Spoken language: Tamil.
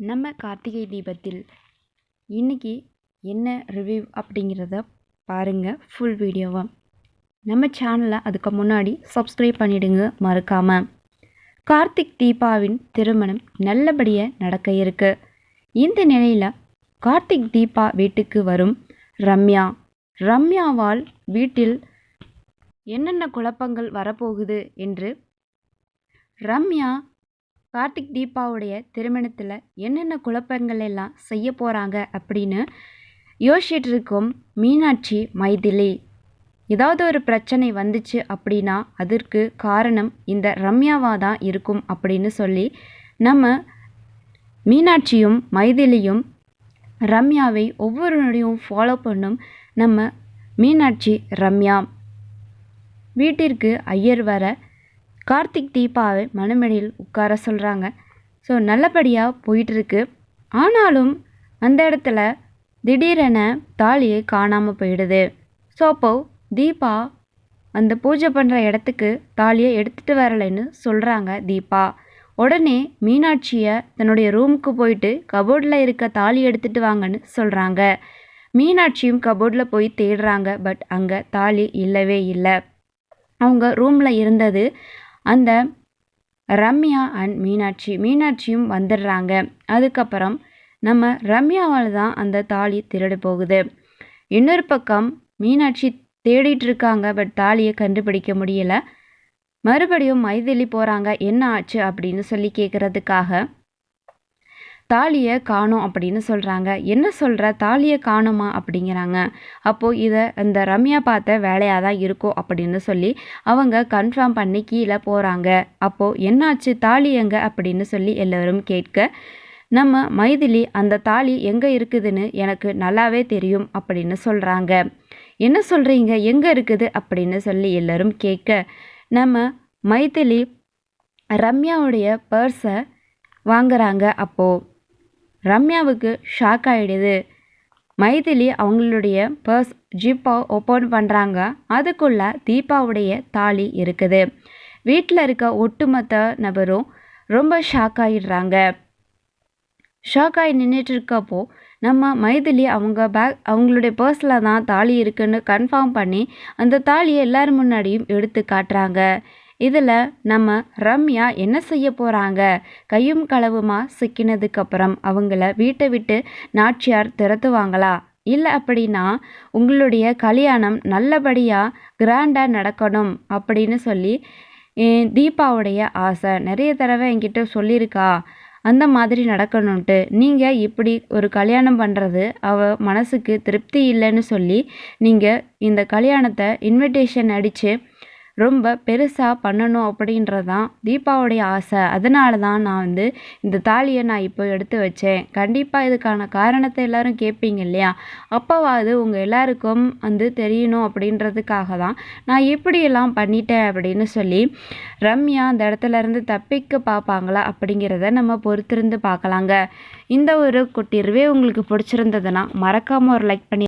நம்ம கார்த்திகை தீபத்தில் இன்றைக்கி என்ன ரிவ்யூ அப்படிங்கிறத பாருங்கள் ஃபுல் வீடியோவாக. நம்ம சேனலை அதுக்கு முன்னாடி சப்ஸ்கிரைப் பண்ணிவிடுங்க மறக்காமல். கார்த்திக் தீபாவின் திருமணம் நல்லபடியாக நடக்க இருக்கு. இந்த நிலையில் கார்த்திக் தீபா வீட்டுக்கு வரும் ரம்யாவால் வீட்டில் என்னென்ன குழப்பங்கள் வரப்போகுது என்று ரம்யா கார்த்திக் தீபாவுடைய திருமணத்தில் என்னென்ன குழப்பங்கள் எல்லாம் செய்ய போகிறாங்க அப்படின்னு யோசிச்சுட்டு இருக்கும் மீனாட்சி மைதிலி. ஏதாவது ஒரு பிரச்சனை வந்துச்சு அப்படின்னா அதற்கு காரணம் இந்த ரம்யாவாக தான் இருக்கும் அப்படின்னு சொல்லி நம்ம மீனாட்சியும் மைதிலியும் ரம்யாவை ஒவ்வொரு நொடியும் ஃபாலோ பண்ணும் நம்ம மீனாட்சி ரம்யா. வீட்டிற்கு ஐயர் வர கார்த்திக் தீபாவை மணமேடையில் உட்கார சொல்கிறாங்க. ஸோ நல்லபடியாக போயிட்டுருக்கு. ஆனாலும் அந்த இடத்துல திடீரென தாலியை காணாமல் போயிடுது. ஸோ அப்போது தீபா அந்த பூஜை பண்ணுற இடத்துக்கு தாலியை எடுத்துகிட்டு வரலைன்னு சொல்கிறாங்க தீபா. உடனே மீனாட்சியை தன்னுடைய ரூமுக்கு போயிட்டு கபோர்டில் இருக்க தாலி எடுத்துகிட்டு வாங்கன்னு சொல்கிறாங்க. மீனாட்சியும் கபோர்டில் போய் தேடுறாங்க. பட் அங்கே தாலி இல்லவே இல்லை. அவங்க ரூமில் இருந்தது அந்த ரம்யா அண்ட் மீனாட்சியும் வந்துடுறாங்க. அதுக்கப்புறம் நம்ம ரம்யாவால் தான் அந்த தாலி திருடு போகுது. இன்னொரு பக்கம் மீனாட்சி தேடிட்டு இருக்காங்க. பட் தாலியை கண்டுபிடிக்க முடியல. மறுபடியும் மைதிலி போகிறாங்க. என்ன ஆச்சு அப்படின்னு சொல்லி கேட்குறதுக்காக. தாலியை காணோம் அப்படின்னு சொல்கிறாங்க. என்ன சொல்கிற, தாலியை காணுமா அப்படிங்கிறாங்க. அப்போது இதை அந்த ரம்யா பார்த்த வேலையாக தான் இருக்கும் அப்படின்னு சொல்லி அவங்க கன்ஃபார்ம் பண்ணி கீழே போகிறாங்க. அப்போது என்னாச்சு, தாலி எங்கே அப்படின்னு சொல்லி எல்லோரும் கேட்க நம்ம மைதிலி அந்த தாலி எங்கே இருக்குதுன்னு எனக்கு நல்லாவே தெரியும் அப்படின்னு சொல்கிறாங்க. என்ன சொல்கிறீங்க, எங்கே இருக்குது அப்படின்னு சொல்லி எல்லோரும் கேட்க நம்ம மைதிலி ரம்யாவுடைய பர்ஸை வாங்குறாங்க. அப்போது ரம்யாவுக்கு ஷாக் ஆகிடுது. மைதிலி அவங்களுடைய பர்ஸ் ஜிப்பை ஓப்பன் பண்ணுறாங்க. அதுக்குள்ளே தீபாவுடைய தாலி இருக்குது. வீட்டில் இருக்க ஒட்டுமொத்த நபரும் ரொம்ப ஷாக் ஆகிடுறாங்க. ஷாக் ஆகி நின்றுட்டு இருக்கப்போ நம்ம மைதிலி அவங்களுடைய பர்ஸில் தான் தாலி இருக்குன்னு கன்ஃபார்ம் பண்ணி அந்த தாலியை எல்லோரும் முன்னாடியும் எடுத்து காட்டுறாங்க. இதில் நம்ம ரம்யா என்ன செய்ய போகிறாங்க, கையும் களவுமா சிக்கினதுக்கப்புறம் அவங்கள வீட்டை விட்டு நாச்சியார் திரட்டுவாங்களா, இல்லை அப்படின்னா உங்களுடைய கல்யாணம் நல்லபடியாக கிராண்டாக நடக்கணும் அப்படின்னு சொல்லி தீபாவுடைய ஆசை நிறைய தடவை என்கிட்ட சொல்லியிருக்கா. அந்த மாதிரி நடக்கணுன்ட்டு நீங்கள் இப்படி ஒரு கல்யாணம் பண்ணுறது அவள் மனசுக்கு திருப்தி இல்லைன்னு சொல்லி நீங்கள் இந்த கல்யாணத்தை இன்விடேஷன் அடித்து ரொம்ப பெருசாக பண்ணணும் அப்படின்றது தான் தீபாவுடைய ஆசை. அதனால தான் நான் இந்த தாலியை நான் இப்போ எடுத்து வச்சேன். கண்டிப்பாக இதுக்கான காரணத்தை எல்லோரும் கேட்பீங்க இல்லையா, அப்போவாது உங்கள் எல்லாருக்கும் தெரியணும் அப்படின்றதுக்காக தான் நான் இப்படியெல்லாம் பண்ணிட்டேன் அப்படின்னு சொல்லி ரம்யா அந்த இடத்துலேருந்து தப்பிக்க பார்ப்பாங்களா அப்படிங்கிறத நம்ம பொறுத்திருந்து பார்க்கலாங்க. இந்த ஒரு குட்டி ரிவ்யூ உங்களுக்கு பிடிச்சிருந்ததுன்னா மறக்காமல் ஒரு லைக் பண்ணி